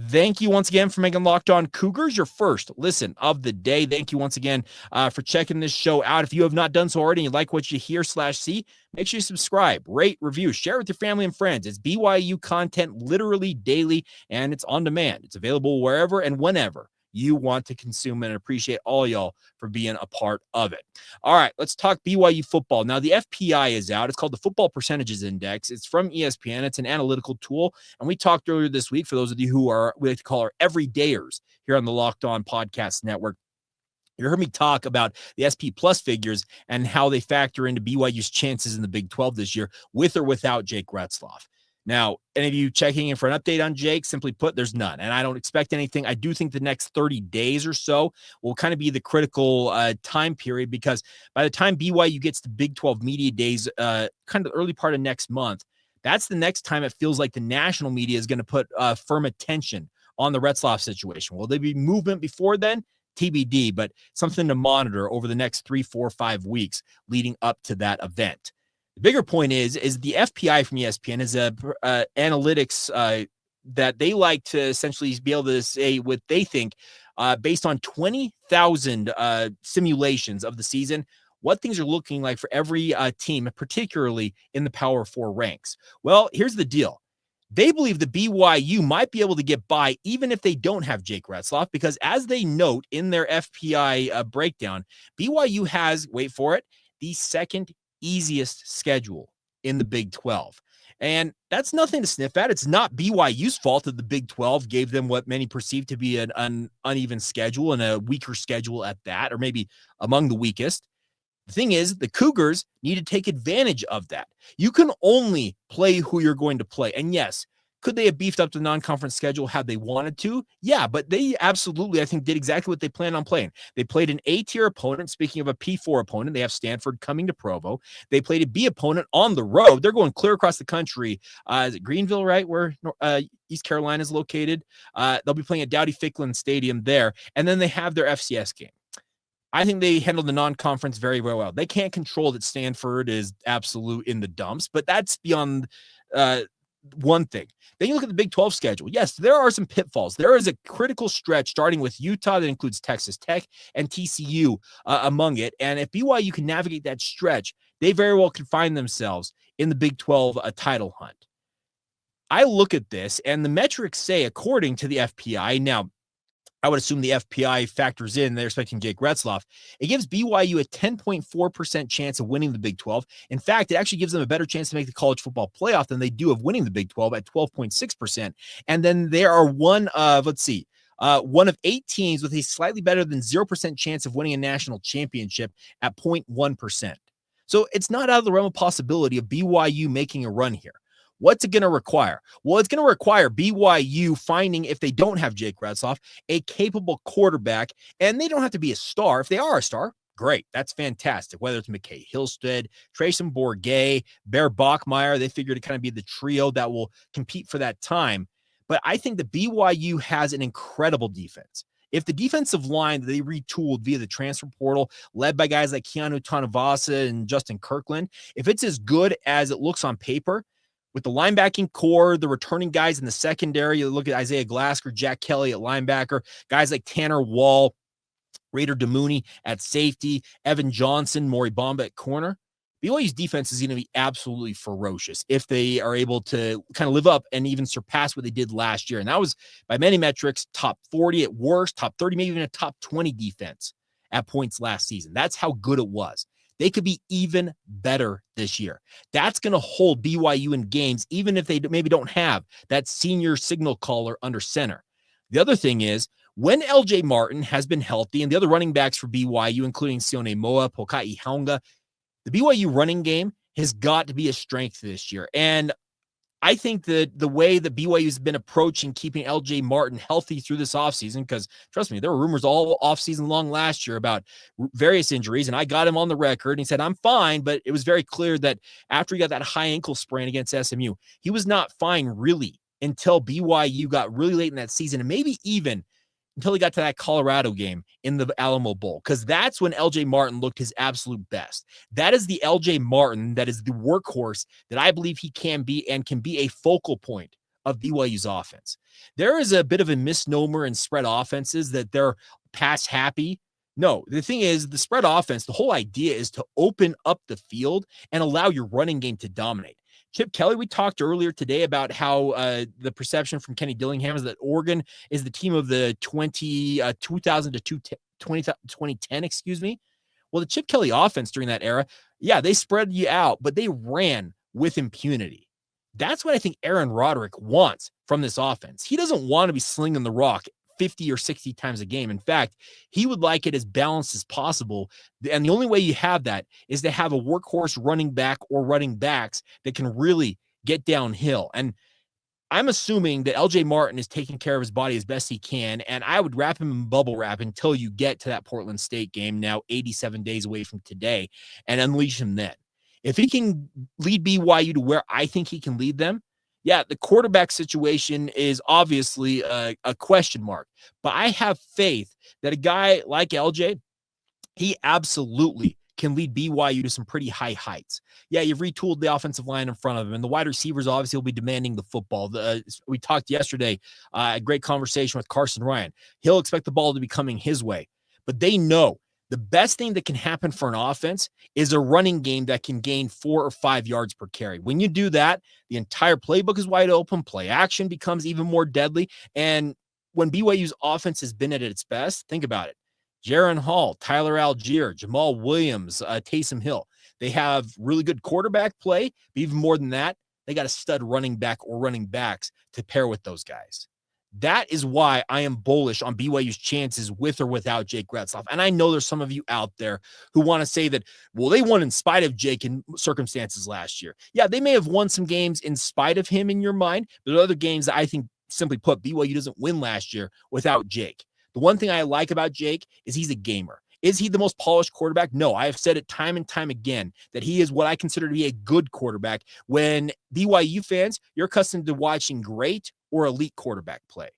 Thank you once again for making Locked On Cougars your first listen of the day. Thank you once again for checking this show out. If you have not done so already and you like what you hear/see, make sure you subscribe, rate, review, share with your family and friends. It's BYU content literally daily, and it's on demand. It's available wherever and whenever you want to consume, and appreciate all y'all for being a part of it. All right, let's talk BYU football. Now, the FPI is out. It's called the Football Percentages Index. It's from ESPN. It's an analytical tool, and we talked earlier this week, for those of you who are, we like to call our everydayers here on the Locked On Podcast Network. You heard me talk about the SP Plus figures and how they factor into BYU's chances in the Big 12 this year, with or without Jake Retzlaff. Now, any of you checking in for an update on Jake, simply put, there's none. And I don't expect anything. I do think the next 30 days or so will kind of be the critical time period, because by the time BYU gets to Big 12 media days, kind of the early part of next month, that's the next time it feels like the national media is going to put firm attention on the Retzlaff situation. Will there be movement before then? TBD, but something to monitor over the next 3, 4, 5 weeks leading up to that event. The bigger point is the FPI from ESPN is a analytics that they like to essentially be able to say what they think based on 20,000 simulations of the season, what things are looking like for every team, particularly in the Power 4 ranks. Well, here's the deal. They believe the BYU might be able to get by even if they don't have Jake Retzlaff, because as they note in their FPI breakdown, BYU has, wait for it, the second easiest schedule in the Big 12. And that's nothing to sniff at. It's not BYU's fault that the Big 12 gave them what many perceive to be an uneven schedule, and a weaker schedule at that, or maybe among the weakest. The thing is, the Cougars need to take advantage of that. You can only play who you're going to play. And yes, could they have beefed up the non-conference schedule had they wanted to? Yeah, but they absolutely, I think, did exactly what they planned on playing. They played an A-tier opponent. Speaking of a P4 opponent, they have Stanford coming to Provo. They played a B opponent on the road. They're going clear across the country. Is it Greenville, right, where East Carolina is located? They'll be playing at Dowdy-Ficklen Stadium there. And then they have their FCS game. I think they handled the non-conference very, very well. They can't control that Stanford is absolute in the dumps, but that's beyond one thing. Then you look at the Big 12 schedule. Yes, there are some pitfalls. There is a critical stretch starting with Utah that includes Texas Tech and TCU among it. And if BYU can navigate that stretch, they very well could find themselves in the Big 12 title hunt. I look at this, and the metrics say, according to the FPI, now, I would assume the FPI factors in, they're expecting Jake Retzlaff. It gives BYU a 10.4% chance of winning the Big 12. In fact, it actually gives them a better chance to make the college football playoff than they do of winning the Big 12 at 12.6%. And then there are one of 8 teams with a slightly better than 0% chance of winning a national championship at 0.1%. So it's not out of the realm of possibility of BYU making a run here. What's it going to require? Well, it's going to require BYU finding, if they don't have Jake Retzlaff, a capable quarterback, and they don't have to be a star. If they are a star, great. That's fantastic. Whether it's McKay Hillstead, Trayson Bourget, Bear Bachmeyer, they figure to kind of be the trio that will compete for that time. But I think the BYU has an incredible defense. If the defensive line that they retooled via the transfer portal, led by guys like Keanu Tanavasa and Justin Kirkland, if it's as good as it looks on paper, with the linebacking core, the returning guys in the secondary, you look at Isaiah Glasker, Jack Kelly at linebacker, guys like Tanner Wall, Raider DeMooney at safety, Evan Johnson, Maury Bomba at corner. BYU's defense is going to be absolutely ferocious if they are able to kind of live up and even surpass what they did last year. And that was, by many metrics, top 40 at worst, top 30, maybe even a top 20 defense at points last season. That's how good it was. They could be even better this year. That's going to hold BYU in games, even if they maybe don't have that senior signal caller under center. The other thing is, when LJ Martin has been healthy and the other running backs for BYU, including Sione Moa, Pokai Haunga, the BYU running game has got to be a strength this year. And I think that the way that BYU has been approaching keeping LJ Martin healthy through this offseason, because trust me, there were rumors all offseason long last year about various injuries, and I got him on the record, and he said, I'm fine, but it was very clear that after he got that high ankle sprain against SMU, he was not fine really until BYU got really late in that season, and maybe even until he got to that Colorado game in the Alamo Bowl, because that's when LJ Martin looked his absolute best. That is the LJ Martin that is the workhorse that I believe he can be, and can be a focal point of BYU's offense. There is a bit of a misnomer in spread offenses that they're pass happy. No, the thing is, the spread offense, the whole idea is to open up the field and allow your running game to dominate. Chip Kelly, we talked earlier today about how the perception from Kenny Dillingham is that Oregon is the team of the 2000 to 2010, excuse me. Well, the Chip Kelly offense during that era, yeah, they spread you out, but they ran with impunity. That's what I think Aaron Roderick wants from this offense. He doesn't want to be slinging the rock 50 or 60 times a game. In fact, he would like it as balanced as possible. And the only way you have that is to have a workhorse running back or running backs that can really get downhill. And I'm assuming that LJ Martin is taking care of his body as best he can, and I would wrap him in bubble wrap until you get to that Portland State game, now 87 days away from today, and unleash him then. If he can lead BYU to where I think he can lead them, yeah, the quarterback situation is obviously a question mark, but I have faith that a guy like LJ, he absolutely can lead BYU to some pretty high heights. Yeah, you've retooled the offensive line in front of him, and the wide receivers obviously will be demanding the football. We talked yesterday, a great conversation with Carson Ryan. He'll expect the ball to be coming his way, but they know the best thing that can happen for an offense is a running game that can gain 4 or 5 yards per carry. When you do that, the entire playbook is wide open. Play action becomes even more deadly. And when BYU's offense has been at its best, think about it. Jaron Hall, Tyler Algier, Jamal Williams, Taysom Hill. They have really good quarterback play, but even more than that, they got a stud running back or running backs to pair with those guys. That is why I am bullish on BYU's chances with or without Jake Retzlaff. And I know there's some of you out there who want to say that, well, they won in spite of Jake in circumstances last year. Yeah, they may have won some games in spite of him in your mind, but there are other games that I think, simply put, BYU doesn't win last year without Jake. The one thing I like about Jake is he's a gamer. Is he the most polished quarterback? No, I have said it time and time again that he is what I consider to be a good quarterback. When BYU fans, you're accustomed to watching great or elite quarterback play.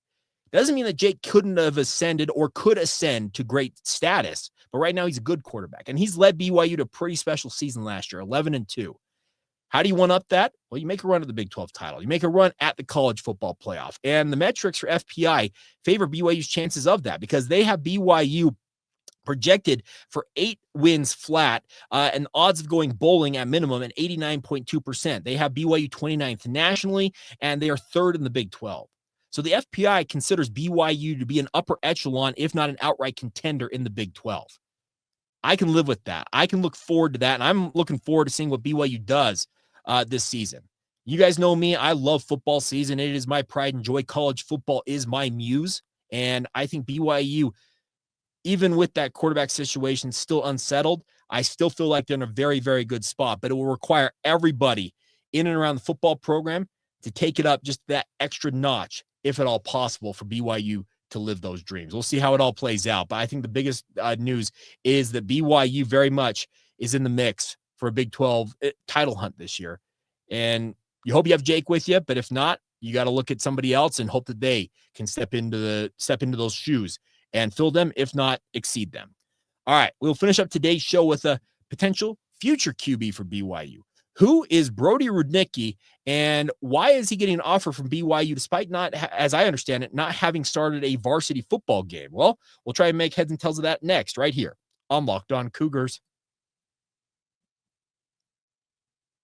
Doesn't mean that Jake couldn't have ascended or could ascend to great status, but right now he's a good quarterback, and he's led BYU to a pretty special season last year, 11-2. How do you one up that? Well, you make a run at the Big 12 title. You make a run at the college football playoff. And the metrics for FPI favor BYU's chances of that because they have BYU projected for 8 wins flat and odds of going bowling at minimum at 89.2%. They have BYU 29th nationally, and they are 3rd in the Big 12. So the FPI considers BYU to be an upper echelon, if not an outright contender in the Big 12. I can live with that. I can look forward to that, and I'm looking forward to seeing what BYU does this season. You guys know me. I love football season. It is my pride and joy. College football is my muse, and I think BYU, even with that quarterback situation still unsettled, I still feel like they're in a very, very good spot, but it will require everybody in and around the football program to take it up just that extra notch, if at all possible, for BYU to live those dreams. We'll see how it all plays out, but I think the biggest news is that BYU very much is in the mix for a Big 12 title hunt this year. And you hope you have Jake with you, but if not, you got to look at somebody else and hope that they can step into those shoes and fill them, if not exceed them. All right, we'll finish up today's show with a potential future QB for BYU. Who is Brody Rudnicki, and why is he getting an offer from BYU despite not, as I understand it, not having started a varsity football game? Well, we'll try and make heads and tails of that next, right here on Locked On Cougars.